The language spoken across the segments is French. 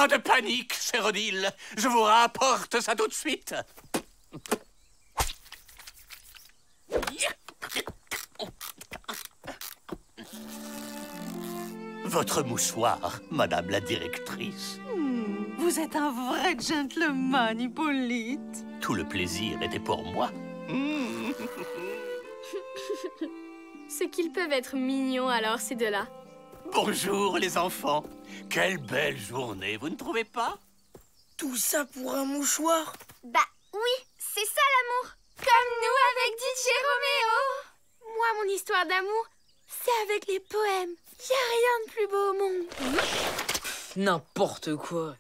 de panique, cher Odile. Je vous rapporte ça tout de suite. Votre mouchoir, madame la directrice. Vous êtes un vrai gentleman, Hippolyte. Tout le plaisir était pour moi. C'est qu'ils peuvent être mignons alors, ces deux-là. Bonjour, les enfants. Quelle belle journée, vous ne trouvez pas? Tout ça pour un mouchoir? Bah oui, c'est ça l'amour. Comme nous avec DJ Roméo. Moi, mon histoire d'amour, c'est avec les poèmes. Y a rien de plus beau au monde. N'importe quoi.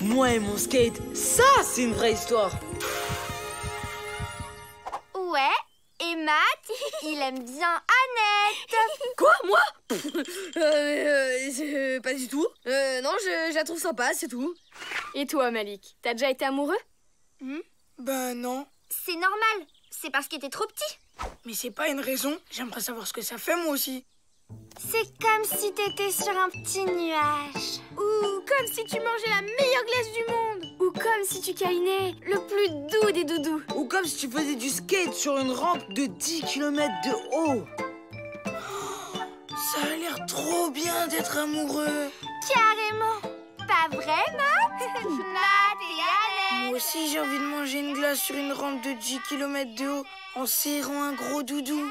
Moi et mon skate, ça c'est une vraie histoire. Ouais, et Matt, il aime bien Annette. Quoi, moi? Pas du tout. Non, je la trouve sympa, c'est tout. Et toi, Malik, t'as déjà été amoureux? Ben non. C'est normal, c'est parce que t'es trop petit. Mais c'est pas une raison. J'aimerais savoir ce que ça fait, moi aussi. C'est comme si t'étais sur un petit nuage. Ou comme si tu mangeais la meilleure glace du monde. Ou comme si tu câlinais le plus doux des doudous. Ou comme si tu faisais du skate sur une rampe de 10 km de haut. Ça a l'air trop bien d'être amoureux. Carrément. Pas vrai, Matt? Matt et Annette. Moi aussi, j'ai envie de manger une glace sur une rampe de 10 km de haut en serrant un gros doudou.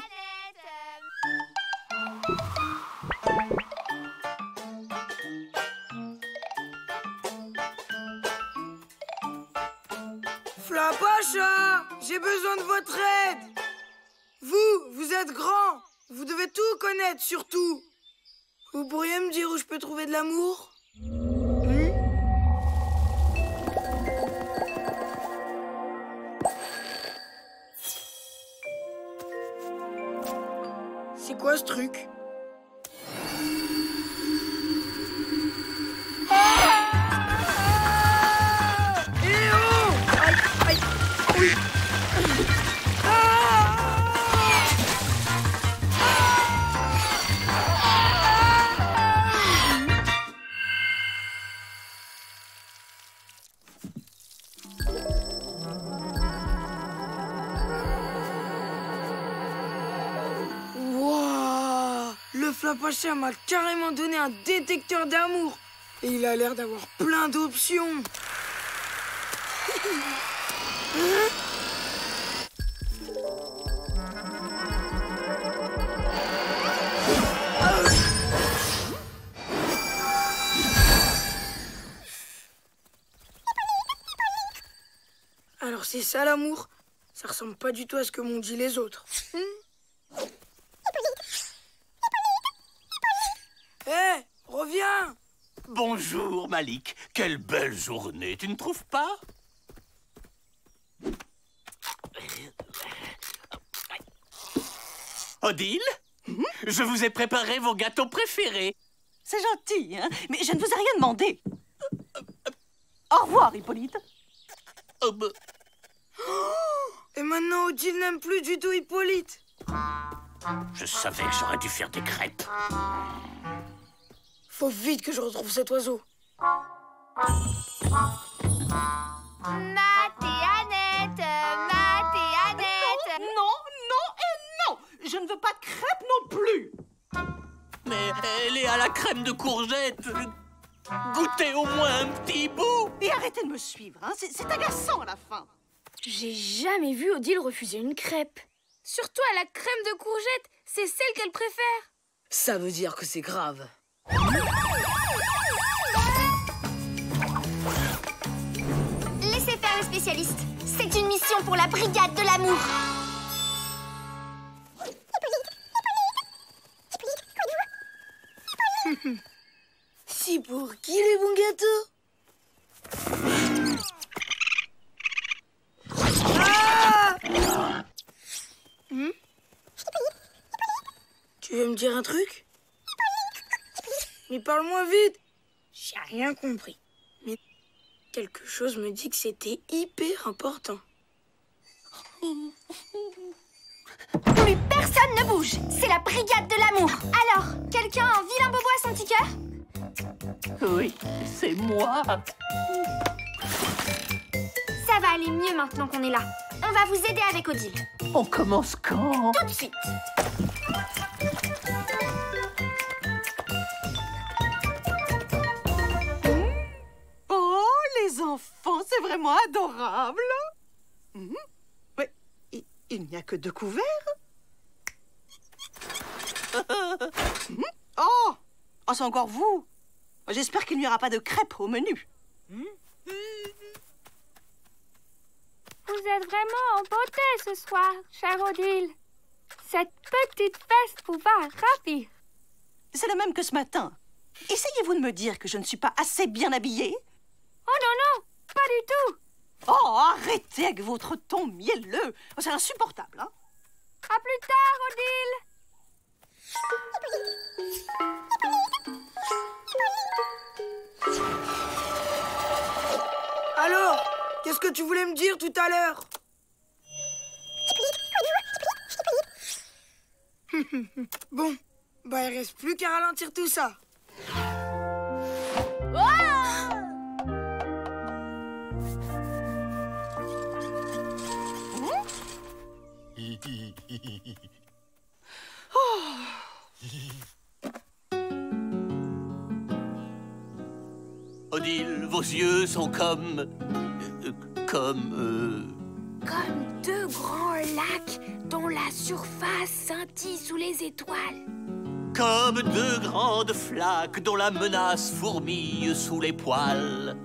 Flapacha, j'ai besoin de votre aide. Vous êtes grand. Vous devez tout connaître, surtout. Vous pourriez me dire où je peux trouver de l'amour? C'est quoi ce truc? Le Flapacha m'a carrément donné un détecteur d'amour. Et il a l'air d'avoir plein d'options. Alors c'est ça l'amour? Ça ressemble pas du tout à ce que m'ont dit les autres. Hé, reviens! Bonjour, Malik. Quelle belle journée, tu ne trouves pas? Odile, je vous ai préparé vos gâteaux préférés. C'est gentil, hein, mais je ne vous ai rien demandé. Au revoir, Hippolyte. Et maintenant, Odile n'aime plus du tout Hippolyte. Je savais que j'aurais dû faire des crêpes. Faut vite que je retrouve cet oiseau. Matt et Annette, Matt et Annette. Non, non et non. Je ne veux pas de crêpes non plus. Mais elle est à la crème de courgette. Goûtez au moins un petit bout. Et arrêtez de me suivre, hein. C'est agaçant à la fin. J'ai jamais vu Odile refuser une crêpe. Surtout à la crème de courgette, c'est celle qu'elle préfère. Ça veut dire que c'est grave. Laissez faire le spécialiste. C'est une mission pour la brigade de l'amour. Si pour qui les bons gâteaux? Ah! Tu veux me dire un truc? Mais parle-moi vite. J'ai rien compris. Mais quelque chose me dit que c'était hyper important. Plus personne ne bouge. C'est la brigade de l'amour. Alors, quelqu'un a un vilain bobo à son petit cœur? Oui, c'est moi. Ça va aller mieux maintenant qu'on est là. On va vous aider avec Odile. On commence quand? Tout de suite. Oh, les enfants, c'est vraiment adorable. Mais il n'y a que 2 couverts. Oh, c'est encore vous. J'espère qu'il n'y aura pas de crêpes au menu. Vous êtes vraiment en beauté ce soir, chère Odile. Cette petite veste vous va ravir. C'est la même que ce matin. Essayez-vous de me dire que je ne suis pas assez bien habillée? Oh non, non, pas du tout. Oh, arrêtez avec votre ton mielleux. C'est insupportable, hein? À plus tard, Odile. Alors, qu'est-ce que tu voulais me dire tout à l'heure? Bon, bah il reste plus qu'à ralentir tout ça. Odile, vos yeux sont comme... Comme 2 grands lacs dont la surface scintille sous les étoiles. Comme 2 grandes flaques dont la menace fourmille sous les poils.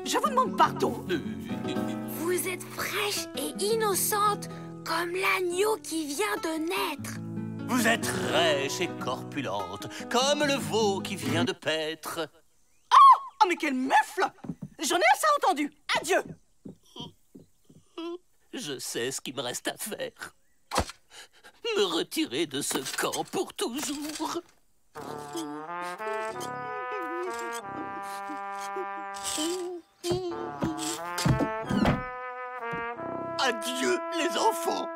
Je vous demande pardon. Vous êtes fraîche et innocente comme l'agneau qui vient de naître. Vous êtes rêche et corpulente, comme le veau qui vient de paître. Oh, mais quelle mufle! J'en ai assez entendu. Adieu. Je sais ce qu'il me reste à faire. Me retirer de ce camp pour toujours. Adieu, les enfants.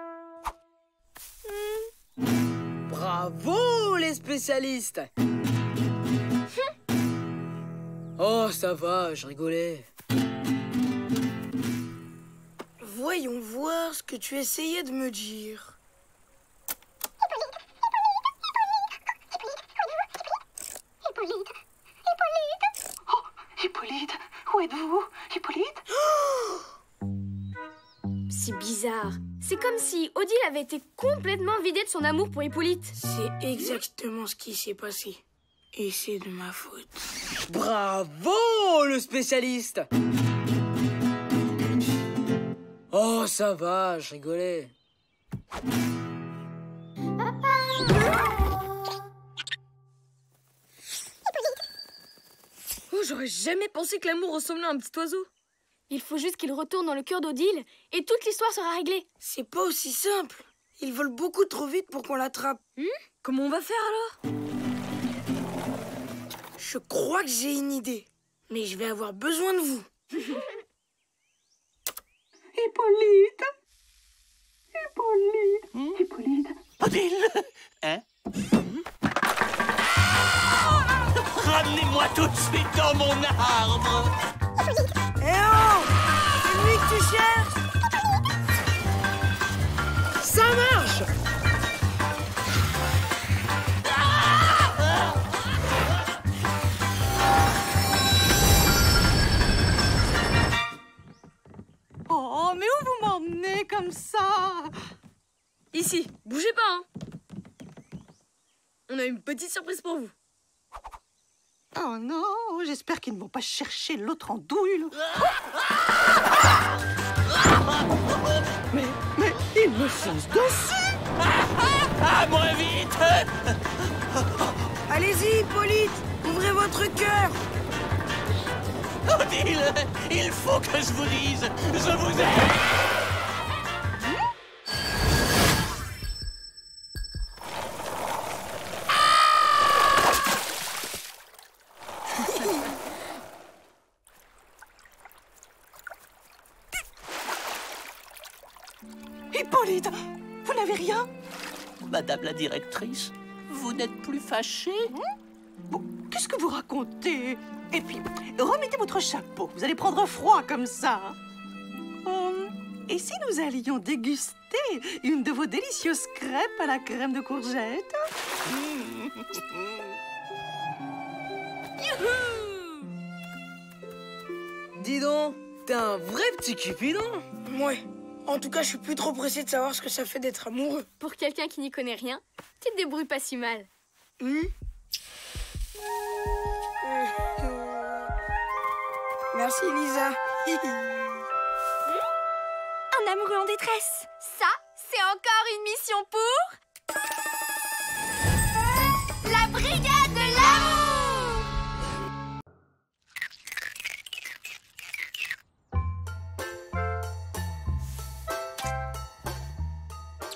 Bravo, les spécialistes. Oh, ça va, je rigolais. Voyons voir ce que tu essayais de me dire. Hippolyte, où êtes-vous? Hippolyte? C'est bizarre. C'est comme si Odile avait été complètement vidée de son amour pour Hippolyte. C'est exactement ce qui s'est passé. Et c'est de ma faute. Bravo, le spécialiste. Oh, ça va, je rigolais. Oh, j'aurais jamais pensé que l'amour ressemblait à un petit oiseau. Il faut juste qu'il retourne dans le cœur d'Odile et toute l'histoire sera réglée. C'est pas aussi simple. Il vole beaucoup trop vite pour qu'on l'attrape. Comment on va faire alors? Je crois que j'ai une idée. Mais je vais avoir besoin de vous. Hippolyte. Hippolyte. Hippolyte. Odile. Hein? Ramenez-moi tout de suite dans mon arbre. Eh oh! C'est lui que tu cherches? Ça marche. Oh, mais où vous m'emmenez comme ça? Ici, bougez pas, hein. On a une petite surprise pour vous. Oh non, j'espère qu'ils ne vont pas chercher l'autre andouille. Mais ils me foncent dessus. Ah, moins vite. Allez-y, Hippolyte. Ouvrez votre cœur. Odile, il faut que je vous dise, je vous aime. Hippolyte, vous n'avez rien? Madame la directrice, vous n'êtes plus fâchée? Bon, qu'est-ce que vous racontez? Et puis, remettez votre chapeau. Vous allez prendre froid comme ça. Et si nous allions déguster une de vos délicieuses crêpes à la crème de courgette? Dis donc, t'es un vrai petit cupidon. Ouais. En tout cas, je suis plus trop pressé de savoir ce que ça fait d'être amoureux. Pour quelqu'un qui n'y connaît rien, tu te débrouilles pas si mal. Merci, Lisa. Un amoureux en détresse. Ça, c'est encore une mission pour... la brigade de l'amour.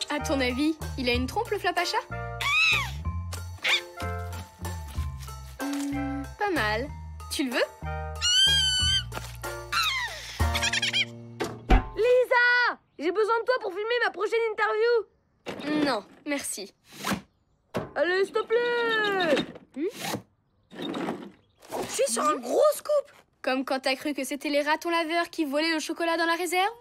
À ton avis, il a une trompe, le Flapacha? Pas mal. Tu le veux? Lisa! J'ai besoin de toi pour filmer ma prochaine interview. Non, merci. Allez, s'il te plaît. Je suis sur un gros scoop. Comme quand t'as cru que c'était les ratons laveurs qui volaient le chocolat dans la réserve?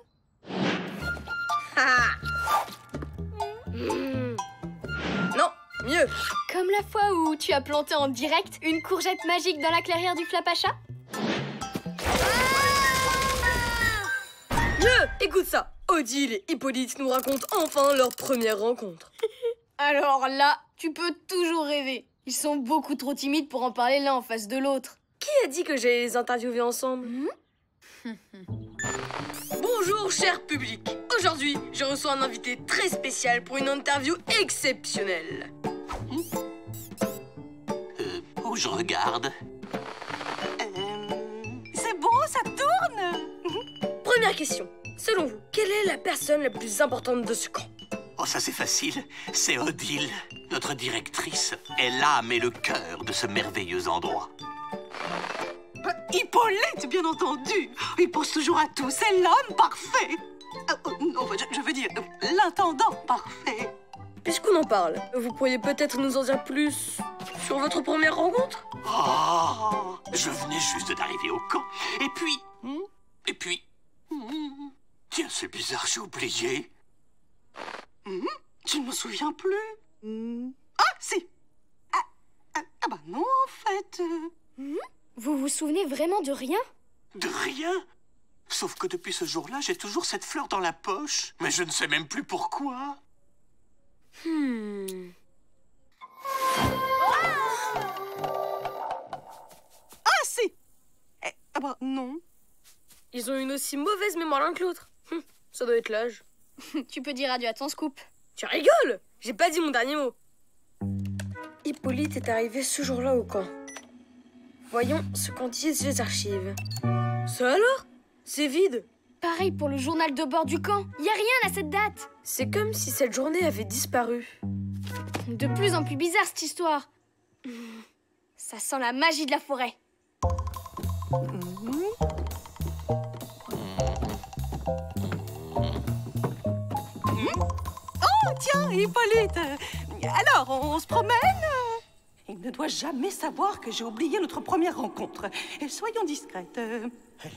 Non, mieux. Comme la fois où tu as planté en direct une courgette magique dans la clairière du Flapacha? Mieux. Écoute ça. Odile et Hippolyte nous racontent enfin leur première rencontre. Alors là, tu peux toujours rêver. Ils sont beaucoup trop timides pour en parler l'un en face de l'autre. Qui a dit que j'allais les interviewer ensemble? Bonjour, cher public. Aujourd'hui, je reçois un invité très spécial pour une interview exceptionnelle. Où je regarde? C'est bon, ça tourne. Première question. Selon vous, quelle est la personne la plus importante de ce camp? Oh, ça c'est facile. C'est Odile, notre directrice. Elle l'âme et le cœur de ce merveilleux endroit. Hippolyte, bien entendu. Il pense toujours à tout. C'est l'homme parfait. Non, je veux dire, l'intendant parfait. Puisqu'on en parle, vous pourriez peut-être nous en dire plus sur votre première rencontre? Oh, je venais juste d'arriver au camp. Et puis... Tiens, c'est bizarre, j'ai oublié. Je ne me souviens plus. Ah, si. Ah bah non, en fait. Vous vous souvenez vraiment de rien? De rien. Sauf que depuis ce jour-là, j'ai toujours cette fleur dans la poche. Mais je ne sais même plus pourquoi. Ah, si. Ah bah non. Ils ont une aussi mauvaise mémoire l'un que l'autre. Ça doit être l'âge. Tu peux dire adieu à ton scoop. Tu rigoles? J'ai pas dit mon dernier mot. Hippolyte est arrivé ce jour-là au camp. Voyons ce qu'en disent les archives. Ça alors? C'est vide. Pareil pour le journal de bord du camp. Y a rien à cette date. C'est comme si cette journée avait disparu. De plus en plus bizarre cette histoire. Ça sent la magie de la forêt. Oh, tiens, Hippolyte. Alors, on se promène? Il ne doit jamais savoir que j'ai oublié notre première rencontre. Et soyons discrètes. Elle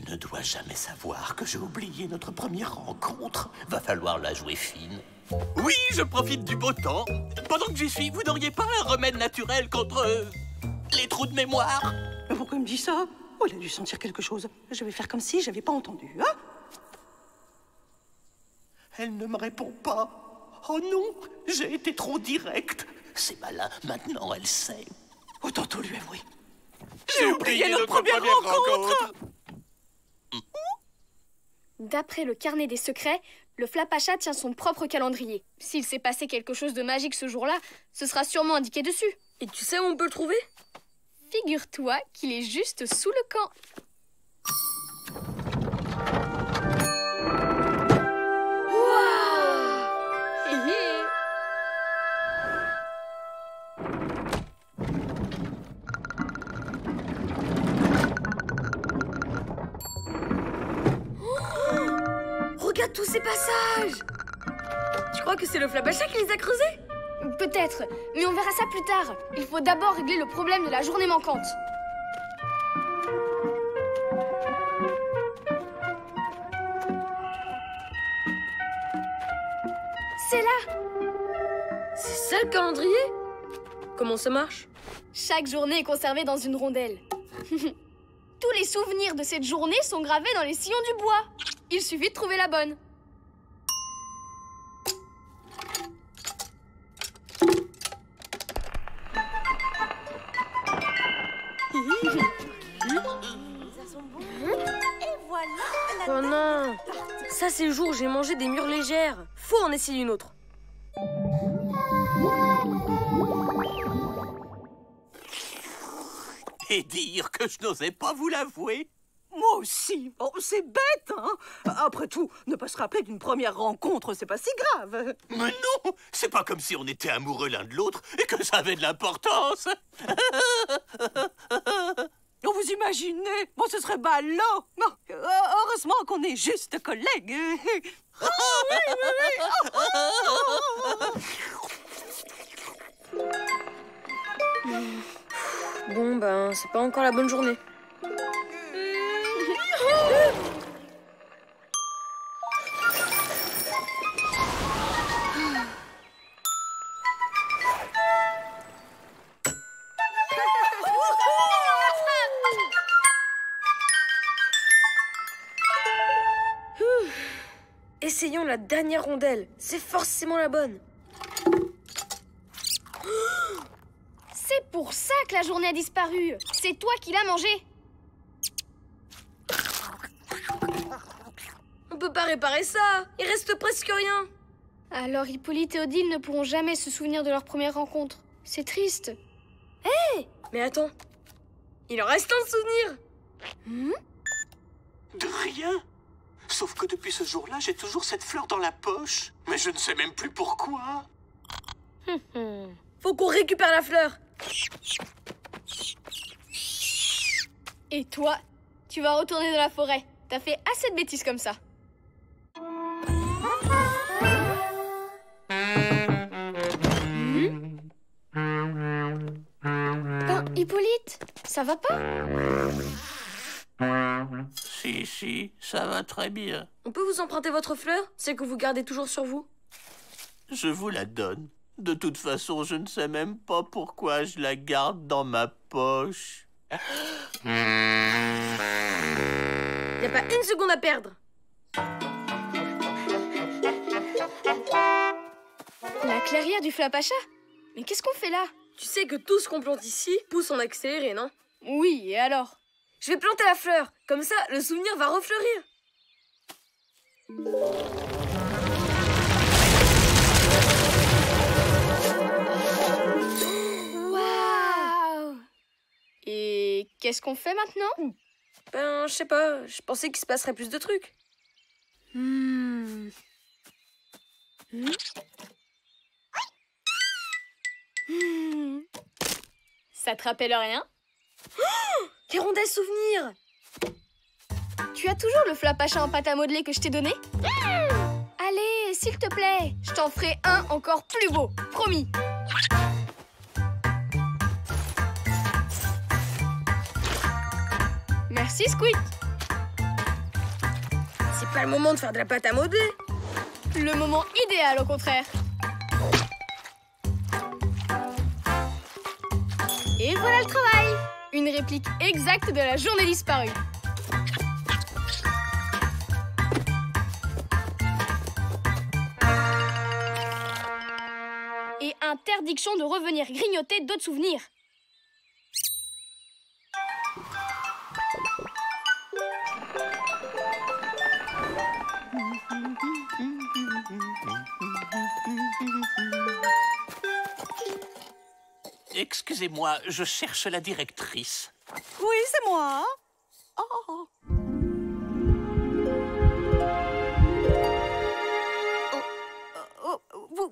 ne doit jamais savoir que j'ai oublié notre première rencontre. Va falloir la jouer fine. Oui, je profite du beau temps. Pendant que j'y suis, vous n'auriez pas un remède naturel contre les trous de mémoire? Pourquoi il me dit ça? Oh, il a dû sentir quelque chose. Je vais faire comme si j'avais pas entendu, hein? Elle ne me répond pas. Oh non, j'ai été trop direct. C'est malin, maintenant elle sait. Autant tout lui avouer. J'ai oublié notre première rencontre. D'après le carnet des secrets, le Flapacha tient son propre calendrier. S'il s'est passé quelque chose de magique ce jour-là, ce sera sûrement indiqué dessus. Et tu sais où on peut le trouver? Figure-toi qu'il est juste sous le camp. Regarde tous ces passages! Tu crois que c'est le Flapacha qui les a creusés? Peut-être, mais on verra ça plus tard. Il faut d'abord régler le problème de la journée manquante. C'est là! C'est ça le calendrier? Comment ça marche? Chaque journée est conservée dans une rondelle. Tous les souvenirs de cette journée sont gravés dans les sillons du bois. Il suffit de trouver la bonne. Oh non! Ça, c'est le jour où j'ai mangé des mûres légères. Faut en essayer une autre. Et dire que je n'osais pas vous l'avouer. Moi aussi. Oh, c'est bête, hein? Après tout, ne pas se rappeler d'une première rencontre, c'est pas si grave. Mais non, c'est pas comme si on était amoureux l'un de l'autre et que ça avait de l'importance. Oh, vous imaginez? Bon, ce serait ballot. Non, heureusement qu'on est juste collègues. Oh, oui, oui, oui. Bon, ben, c'est pas encore la bonne journée. Essayons la dernière rondelle. C'est forcément la bonne. C'est pour ça que la journée a disparu. C'est toi qui l'as mangée. On peut pas réparer ça. Il reste presque rien. Alors Hippolyte et Odile ne pourront jamais se souvenir de leur première rencontre. C'est triste. Mais attends. Il en reste un souvenir. De rien. Sauf que depuis ce jour-là, j'ai toujours cette fleur dans la poche. Mais je ne sais même plus pourquoi. Faut qu'on récupère la fleur. Et toi, tu vas retourner dans la forêt. T'as fait assez de bêtises comme ça. Hippolyte, ça va pas? Si, ça va très bien. On peut vous emprunter votre fleur? C'est que vous gardez toujours sur vous? Je vous la donne. De toute façon, je ne sais même pas pourquoi je la garde dans ma poche. Y a pas une seconde à perdre. La clairière du Flapacha? Mais qu'est-ce qu'on fait là? Tu sais que tout ce qu'on plante ici pousse en accéléré, non? Oui, et alors? Je vais planter la fleur. Comme ça, le souvenir va refleurir. Waouh! Et qu'est-ce qu'on fait maintenant? Ben, je sais pas. Je pensais qu'il se passerait plus de trucs. Ça te rappelle rien? Les rondelles souvenirs. Tu as toujours le Flapacha en pâte à modeler que je t'ai donné? Allez, s'il te plaît, je t'en ferai un encore plus beau, promis. Merci, Squeak. C'est pas le moment de faire de la pâte à modeler. Le moment idéal, au contraire. Et voilà le travail. Une réplique exacte de la journée disparue. Et interdiction de revenir grignoter d'autres souvenirs. Excusez-moi, je cherche la directrice. Oui, c'est moi. Oh.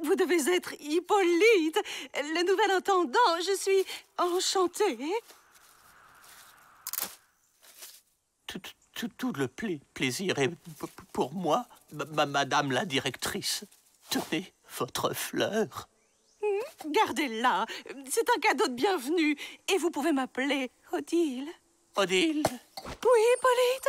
Vous devez être Hippolyte, le nouvel intendant. Je suis enchantée. Tout le plaisir est pour moi, madame la directrice. Tenez votre fleur. Gardez-la. C'est un cadeau de bienvenue. Et vous pouvez m'appeler Odile. Odile? Oui, Hippolyte.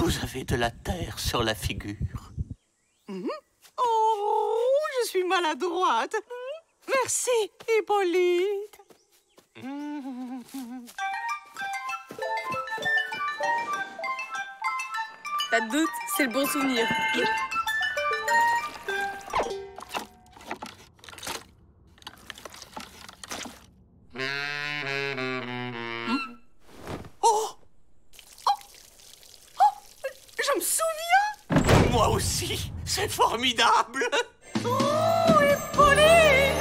Vous avez de la terre sur la figure. Oh, je suis maladroite. Merci, Hippolyte. Pas de doute, c'est le bon souvenir. Je me souviens. Moi aussi, c'est formidable. Oh, Hippolyte.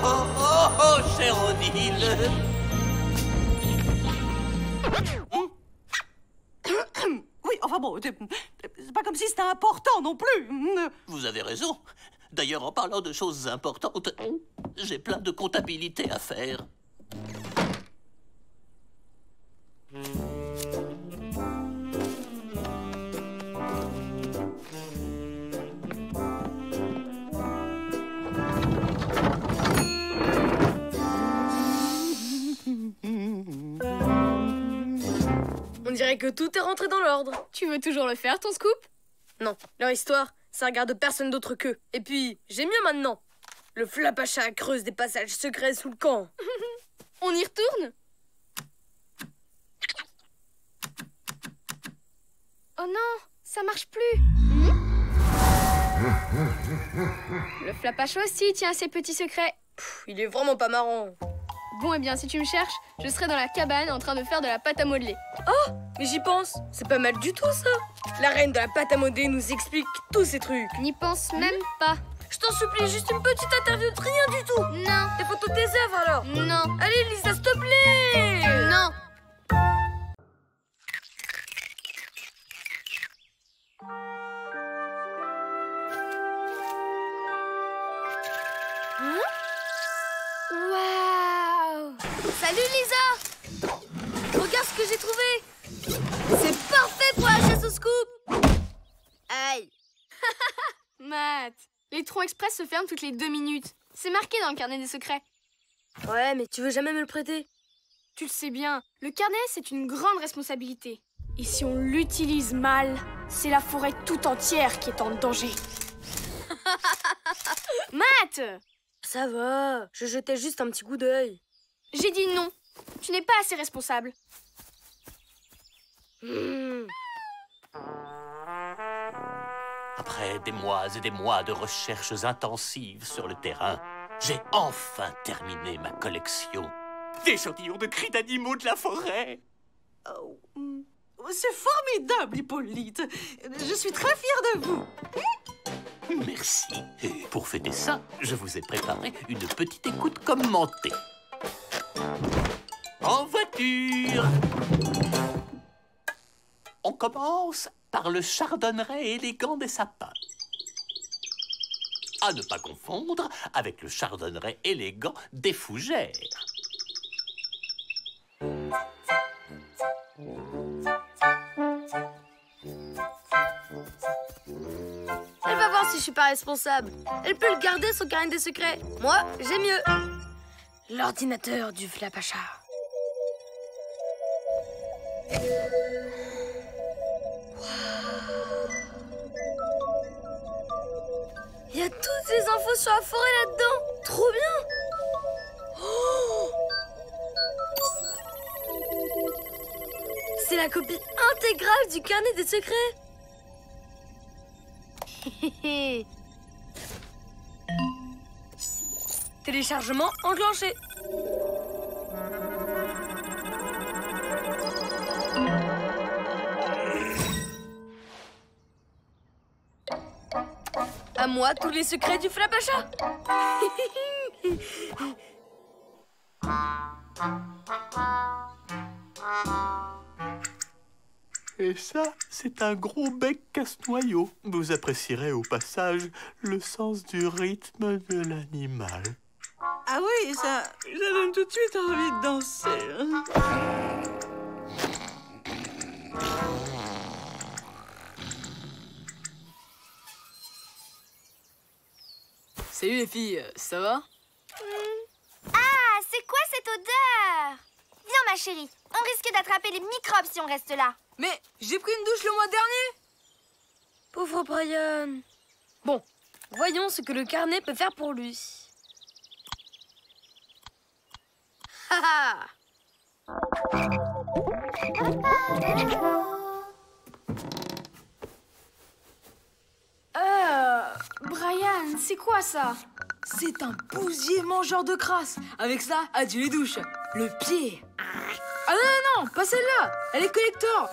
Oh, cher Odile. Oui, enfin bon, c'est pas comme si c'était important non plus. Vous avez raison. D'ailleurs, en parlant de choses importantes, j'ai plein de comptabilité à faire. On dirait que tout est rentré dans l'ordre. Tu veux toujours le faire, ton scoop? Non, leur histoire, ça regarde personne d'autre qu'eux. Et puis, j'ai mieux maintenant. Le Flapacha creuse des passages secrets sous le camp. On y retourne? Oh non, ça marche plus. Le Flapacha aussi tient ses petits secrets. Il est vraiment pas marrant. Bon, eh bien, si tu me cherches, je serai dans la cabane en train de faire de la pâte à modeler. Oh, mais j'y pense. C'est pas mal du tout, ça. La reine de la pâte à modeler nous explique tous ces trucs. N'y pense même pas. Je t'en supplie, juste une petite interview de rien du tout. Non. Des photos de tes œuvres, alors. Non. Allez, Lisa, s'il te plaît. Non. Waouh! Salut Lisa! Regarde ce que j'ai trouvé! C'est parfait pour la chasse au scoop! Aïe! Matt, les troncs express se ferment toutes les 2 minutes. C'est marqué dans le carnet des secrets. Ouais, mais tu veux jamais me le prêter? Tu le sais bien, le carnet, c'est une grande responsabilité. Et si on l'utilise mal, c'est la forêt tout entière qui est en danger. Matt! Ça va, je jetais juste un petit coup d'œil. J'ai dit non. Tu n'es pas assez responsable. Après des mois et des mois de recherches intensives sur le terrain, j'ai enfin terminé ma collection d'échantillons de cris d'animaux de la forêt. C'est formidable, Hippolyte. Je suis très fière de vous. Merci. Pour fêter ça, je vous ai préparé une petite écoute commentée. En voiture! On commence par le chardonneret élégant des sapins. À ne pas confondre avec le chardonneret élégant des fougères. Elle va voir si je suis pas responsable. Elle peut le garder, son carnet des secrets. Moi, j'ai mieux. L'ordinateur du Flapacha. Il y a toutes les infos sur la forêt là-dedans. Trop bien. Oh, c'est la copie intégrale du carnet des secrets. Téléchargement enclenché. À moi tous les secrets du Flapacha. Et ça, c'est un gros bec casse-noyau. Vous apprécierez au passage le sens du rythme de l'animal. Ah oui, ça donne tout de suite envie de danser. Salut les filles, ça va? Ah, c'est quoi cette odeur? Viens ma chérie. On risque d'attraper les microbes si on reste là. Mais j'ai pris une douche le mois dernier. Pauvre Brian. Bon, voyons ce que le carnet peut faire pour lui. Haha. Brian, c'est quoi ça? C'est un bousier mangeur de crasse. Avec ça, adieu les douches. Le pied. Ah non, pas celle-là. Elle est collector.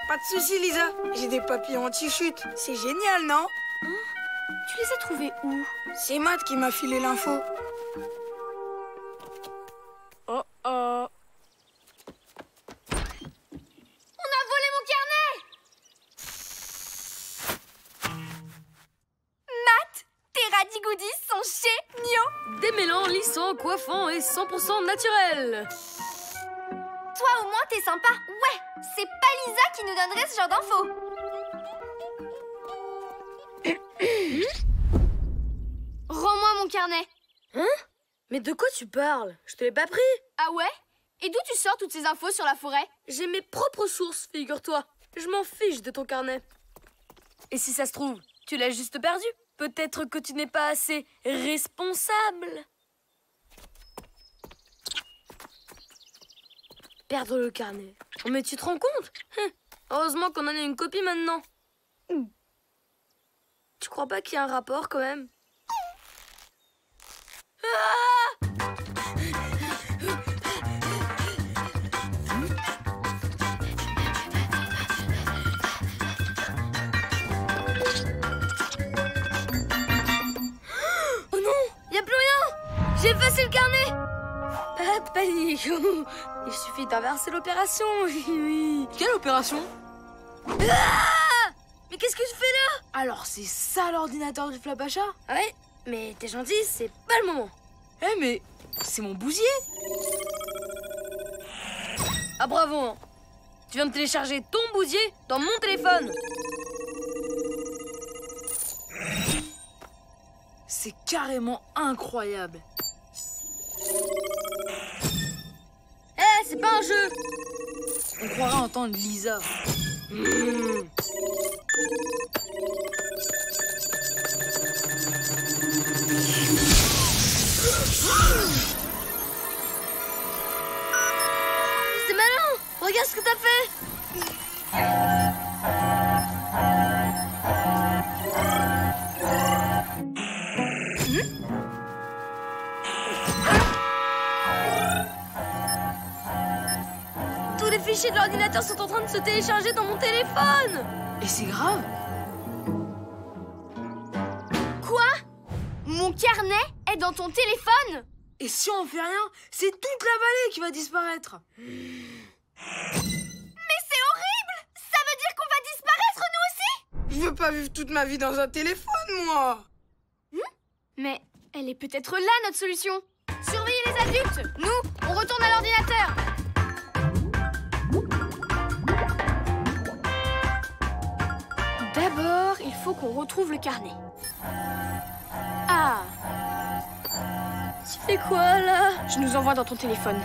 Pas de soucis, Lisa. J'ai des papillons anti-chute. C'est génial, non? Tu les as trouvés où? C'est Matt qui m'a filé l'info. Oh. On a volé mon carnet! Matt, tes radis-goodies sont géniaux! Démêlant, lissant, coiffant et 100% naturel. Toi, au moins, t'es sympa. Ouais, c'est pas Lisa qui nous donnerait ce genre d'infos. Rends-moi mon carnet. Hein? Mais de quoi tu parles? Je te l'ai pas pris. Ah ouais? Et d'où tu sors toutes ces infos sur la forêt? J'ai mes propres sources, figure-toi. Je m'en fiche de ton carnet. Et si ça se trouve, tu l'as juste perdu. Peut-être que tu n'es pas assez responsable. Perdre le carnet. Oh, mais tu te rends compte? Heureusement qu'on en a une copie maintenant. Tu crois pas qu'il y a un rapport quand même? Oh non, y a plus rien. J'ai effacé le carnet. Pas de panique. Il suffit d'inverser l'opération. Oui. Quelle opération? Mais qu'est-ce que tu fais là? Alors c'est ça l'ordinateur du Flapacha? Ouais, mais t'es gentil, c'est pas le moment. Eh mais c'est mon bousier. Ah bravo hein. Tu viens de télécharger ton bousier dans mon téléphone. C'est carrément incroyable. Eh, c'est pas un jeu. On croirait entendre Lisa. C'est malin. Regarde ce que t'as fait. Tous les fichiers de l'ordinateur sont en train de se télécharger dans mon téléphone. Et c'est grave. Quoi? Mon carnet est dans ton téléphone? Et si on fait rien, c'est toute la vallée qui va disparaître. Mais c'est horrible! Ça veut dire qu'on va disparaître, nous aussi? Je veux pas vivre toute ma vie dans un téléphone, moi. Mais elle est peut-être là, notre solution. Surveillez les adultes. Nous, on retourne à l'ordinateur. D'abord, il faut qu'on retrouve le carnet. Ah! Tu fais quoi, là? Je nous envoie dans ton téléphone.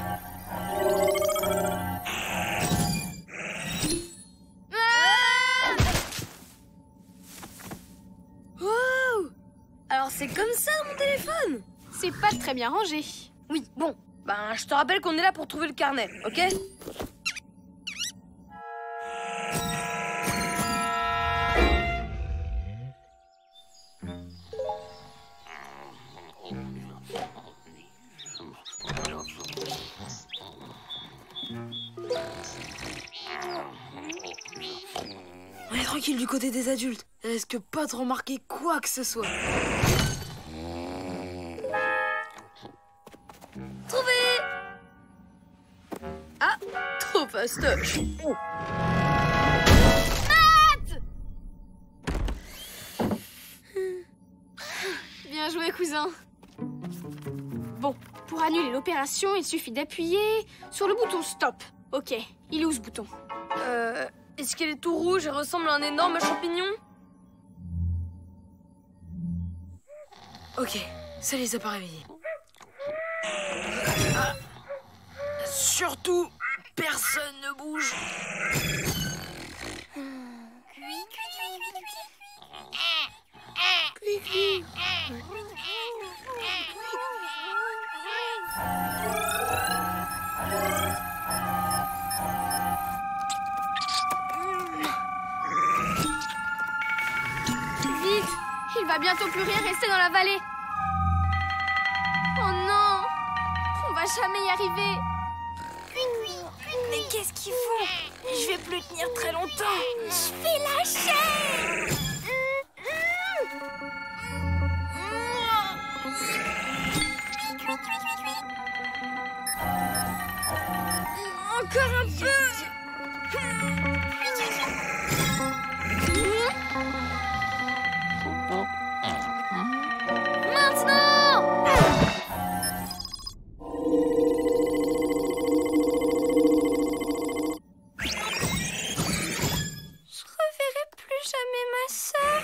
Wow! Alors c'est comme ça, mon téléphone? C'est pas très bien rangé. Oui, bon. Ben, je te rappelle qu'on est là pour trouver le carnet, ok? On est tranquille du côté des adultes. Ils risquent pas de remarquer quoi que ce soit. Trouvé! Ah, trop fastoche. Oh. Bien joué, cousin. Bon, pour annuler l'opération, il suffit d'appuyer sur le bouton stop. Ok, il est où ce bouton? Est-ce qu'il est tout rouge et ressemble à un énorme champignon? Ok, ça les a pas réveillés. Surtout, personne ne bouge. Vite! Il va bientôt plus rien rester dans la vallée. Oh non! On va jamais y arriver. Mais qu'est-ce qu'ils font? Je vais plus tenir très longtemps. Je vais lâcher. Encore un peu. Maintenant! Je reverrai plus jamais ma sœur.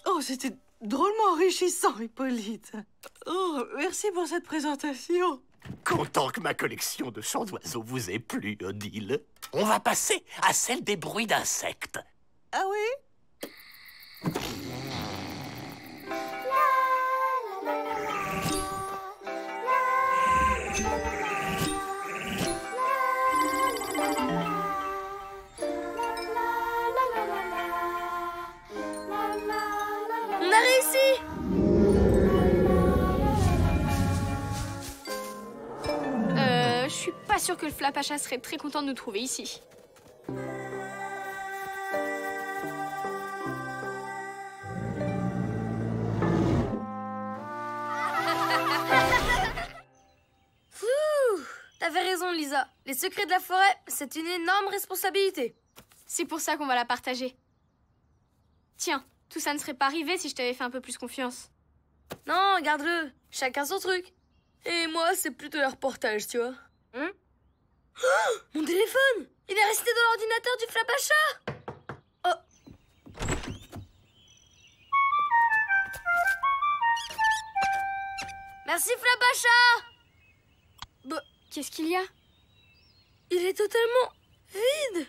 Oh, c'était drôlement enrichissant, Hippolyte. Oh, merci pour cette présentation. Content que ma collection de chants d'oiseaux vous ait plu, Odile. On va passer à celle des bruits d'insectes. Ah oui? On a réussi. Je suis pas sûre que le Flapacha serait très content de nous trouver ici. T'avais raison, Lisa. Les secrets de la forêt, c'est une énorme responsabilité. C'est pour ça qu'on va la partager. Tiens, tout ça ne serait pas arrivé si je t'avais fait un peu plus confiance. Non, garde-le. Chacun son truc. Et moi, c'est plutôt le reportage, tu vois. Oh, mon téléphone! Il est resté dans l'ordinateur du Flapacha! Oh! Merci, Flapacha! Bah, qu'est-ce qu'il y a? Il est totalement vide!